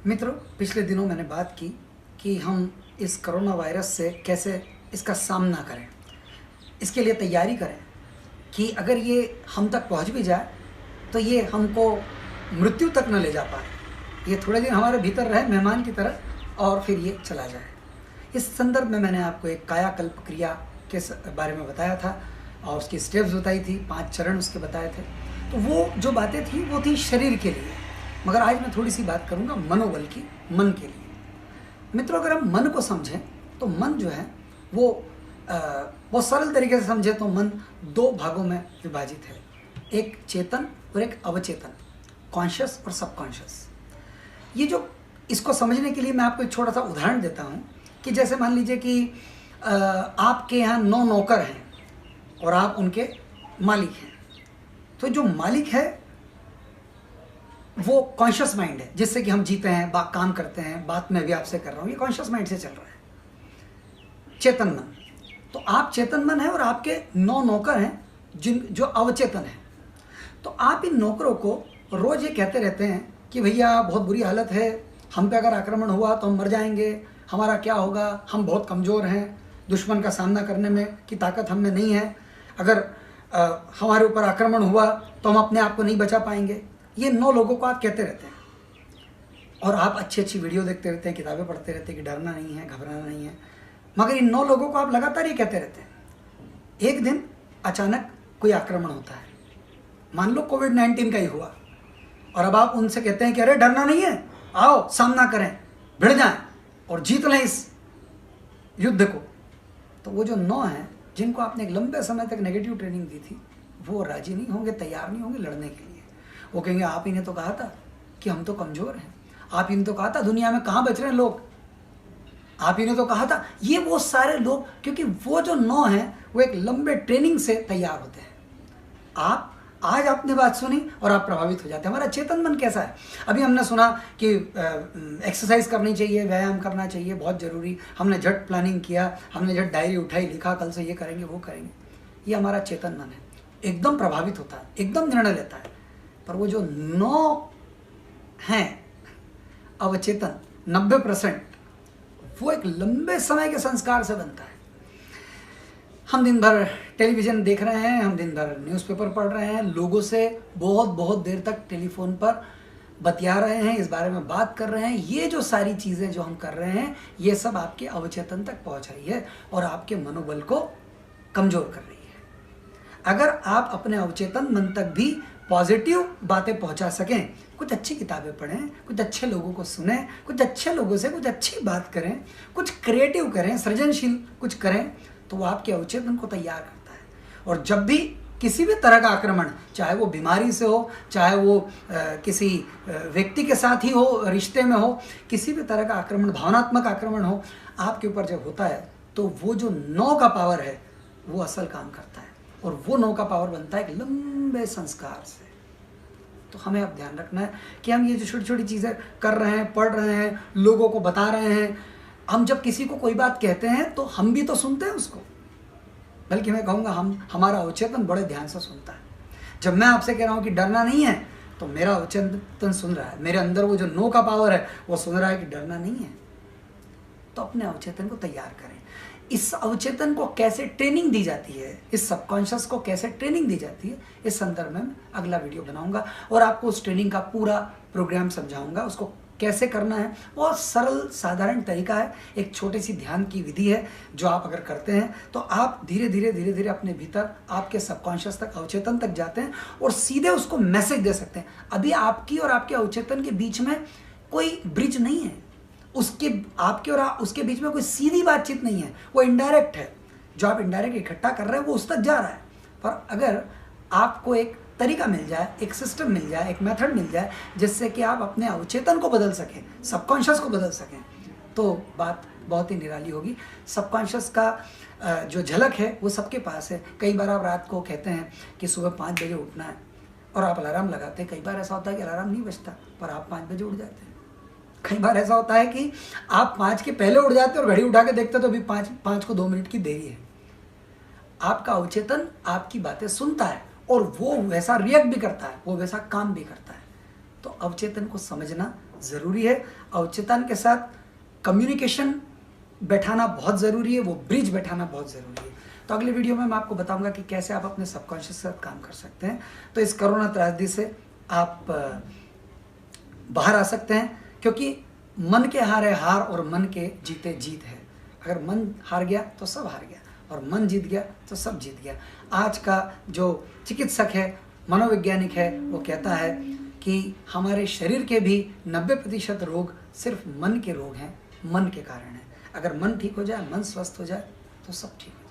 मित्रों, पिछले दिनों मैंने बात की कि हम इस कोरोना वायरस से कैसे इसका सामना करें, इसके लिए तैयारी करें कि अगर ये हम तक पहुंच भी जाए तो ये हमको मृत्यु तक न ले जा पाए, ये थोड़े दिन हमारे भीतर रहे मेहमान की तरह और फिर ये चला जाए। इस संदर्भ में मैंने आपको एक कायाकल्प क्रिया के बारे में बताया था और उसकी स्टेप्स बताई थी, 5 चरण उसके बताए थे। तो वो जो बातें थी वो थी शरीर के लिए, मगर आज मैं थोड़ी सी बात करूँगा मनोबल की, मन के लिए। मित्रों, अगर हम मन को समझें तो मन जो है वो बहुत सरल तरीके से समझे तो मन 2 भागों में विभाजित है, एक चेतन और एक अवचेतन, कॉन्शियस और सबकॉन्शियस। ये जो इसको समझने के लिए मैं आपको एक छोटा सा उदाहरण देता हूँ कि जैसे मान लीजिए कि आपके यहाँ 9 नौकर हैं और आप उनके मालिक हैं। तो जो मालिक है वो कॉन्शियस माइंड है, जिससे कि हम जीते हैं, काम करते हैं, बात मैं भी आपसे कर रहा हूँ, ये कॉन्शियस माइंड से चल रहा है। चेतन मन, तो आप चेतन मन है और आपके 9 नौकर हैं जो अवचेतन है। तो आप इन नौकरों को रोज ये कहते रहते हैं कि भैया बहुत बुरी हालत है, हम पे अगर आक्रमण हुआ तो हम मर जाएंगे, हमारा क्या होगा, हम बहुत कमज़ोर हैं, दुश्मन का सामना करने में की ताकत हम में नहीं है, अगर हमारे ऊपर आक्रमण हुआ तो हम अपने आप को नहीं बचा पाएंगे। ये 9 लोगों को आप कहते रहते हैं और आप अच्छी अच्छी वीडियो देखते रहते हैं, किताबें पढ़ते रहते हैं कि डरना नहीं है, घबराना नहीं है, मगर इन 9 लोगों को आप लगातार ये कहते रहते हैं। एक दिन अचानक कोई आक्रमण होता है, मान लो कोविड-19 का ही हुआ, और अब आप उनसे कहते हैं कि अरे डरना नहीं है, आओ सामना करें, भिड़ जाएं और जीत लें इस युद्ध को। तो वो जो 9 हैं जिनको आपने एक लंबे समय तक नेगेटिव ट्रेनिंग दी थी, वो राजी नहीं होंगे, तैयार नहीं होंगे लड़ने के लिए। वो कहेंगे आप ही ने तो कहा था कि हम तो कमज़ोर हैं, आप ही ने तो कहा था दुनिया में कहाँ बच रहे हैं लोग, आप ही ने तो कहा था। ये वो सारे लोग, क्योंकि वो जो 9 हैं वो एक लंबे ट्रेनिंग से तैयार होते हैं। आप आज आपने बात सुनी और आप प्रभावित हो जाते हैं। हमारा चेतन मन कैसा है? अभी हमने सुना कि एक्सरसाइज करनी चाहिए, व्यायाम करना चाहिए, बहुत ज़रूरी। हमने झट प्लानिंग किया, हमने झट डायरी उठाई, लिखा कल से ये करेंगे वो करेंगे। ये हमारा चेतन मन है, एकदम प्रभावित होता है, एकदम निर्णय लेता है। पर वो जो 9 हैं अवचेतन, 90%, वो एक लंबे समय के संस्कार से बनता है। हम दिन भर टेलीविज़न देख रहे हैं, हम दिन भर न्यूज़पेपर पढ़ रहे हैं, लोगों से बहुत देर तक टेलीफोन पर बतिया रहे हैं, इस बारे में बात कर रहे हैं। ये जो सारी चीज़ें जो हम कर रहे हैं, ये सब आपके अवचेतन तक पहुंच रही है और आपके मनोबल को कमज़ोर कर रही है। अगर आप अपने अवचेतन मन तक भी पॉजिटिव बातें पहुंचा सकें, कुछ अच्छी किताबें पढ़ें, कुछ अच्छे लोगों को सुनें, कुछ अच्छे लोगों से कुछ अच्छी बात करें, कुछ क्रिएटिव करें, सृजनशील कुछ करें, तो वो आपके अवचेतन को तैयार करता है। और जब भी किसी भी तरह का आक्रमण, चाहे वो बीमारी से हो, चाहे वो किसी व्यक्ति के साथ ही हो, रिश्ते में हो, किसी भी तरह का आक्रमण, भावनात्मक आक्रमण हो, आपके ऊपर जब होता है तो वो जो 9 का पावर है वो असल काम करता है, और वो 9 का पावर बनता है एक लंबे संस्कार से। तो हमें अब ध्यान रखना है कि हम ये जो छोटी छोटी चीज़ें कर रहे हैं, पढ़ रहे हैं, लोगों को बता रहे हैं, हम जब किसी को कोई बात कहते हैं तो हम भी तो सुनते हैं उसको, बल्कि मैं कहूँगा हमारा अवचेतन बड़े ध्यान से सुनता है। जब मैं आपसे कह रहा हूँ कि डरना नहीं है, तो मेरा अवचेतन सुन रहा है, मेरे अंदर वो जो 9 का पावर है वो सुन रहा है कि डरना नहीं है। तो अपने अवचेतन को तैयार करें। इस अवचेतन को कैसे ट्रेनिंग दी जाती है, इस सबकॉन्शियस को कैसे ट्रेनिंग दी जाती है, इस संदर्भ में अगला वीडियो बनाऊंगा और आपको उस ट्रेनिंग का पूरा प्रोग्राम समझाऊंगा, उसको कैसे करना है। बहुत सरल साधारण तरीका है, एक छोटी सी ध्यान की विधि है, जो आप अगर करते हैं तो आप धीरे धीरे अपने भीतर आपके सबकॉन्शियस तक, अवचेतन तक जाते हैं और सीधे उसको मैसेज दे सकते हैं। अभी आपकी और आपके अवचेतन के बीच में कोई ब्रिज नहीं है, आपके और उसके बीच में कोई सीधी बातचीत नहीं है, वो इनडायरेक्ट है। जो आप इनडायरेक्ट इकट्ठा कर रहे हैं वो उस तक जा रहा है। पर अगर आपको एक तरीका मिल जाए, एक सिस्टम मिल जाए, एक मेथड मिल जाए, जिससे कि आप अपने अवचेतन को बदल सकें, सबकॉन्शियस को बदल सकें, तो बात बहुत ही निराली होगी। सबकॉन्शियस का जो झलक है वो सबके पास है। कई बार आप रात को कहते हैं कि सुबह 5 बजे उठना है और आप अलार्म लगाते हैं। कई बार ऐसा होता है कि अलार्म नहीं बजता पर आप 5 बजे उठ जाते हैं। कई बार ऐसा होता है कि आप 5 के पहले उठ जाते हैं और घड़ी उठा के देखते तो अभी 5 को 2 मिनट की देरी है। आपका अवचेतन आपकी बातें सुनता है और वो वैसा रिएक्ट भी करता है, वो वैसा काम भी करता है। तो अवचेतन को समझना ज़रूरी है। औचित्यन के साथ कम्युनिकेशन बैठाना बहुत ज़रूरी है, वो ब्रिज बैठाना बहुत ज़रूरी है। तो अगले वीडियो में मैं आपको बताऊंगा कि कैसे आप अपने सबकॉन्शियस के साथ काम कर सकते हैं। तो इस कोरोना त्रासदी से आप बाहर आ सकते हैं, क्योंकि मन के हारे हार और मन के जीते जीत है। अगर मन हार गया तो सब हार गया, और मन जीत गया तो सब जीत गया। आज का जो चिकित्सक है, मनोवैज्ञानिक है, वो कहता है कि हमारे शरीर के भी 90% रोग सिर्फ मन के रोग हैं, मन के कारण है। अगर मन ठीक हो जाए, मन स्वस्थ हो जाए, तो सब ठीक है।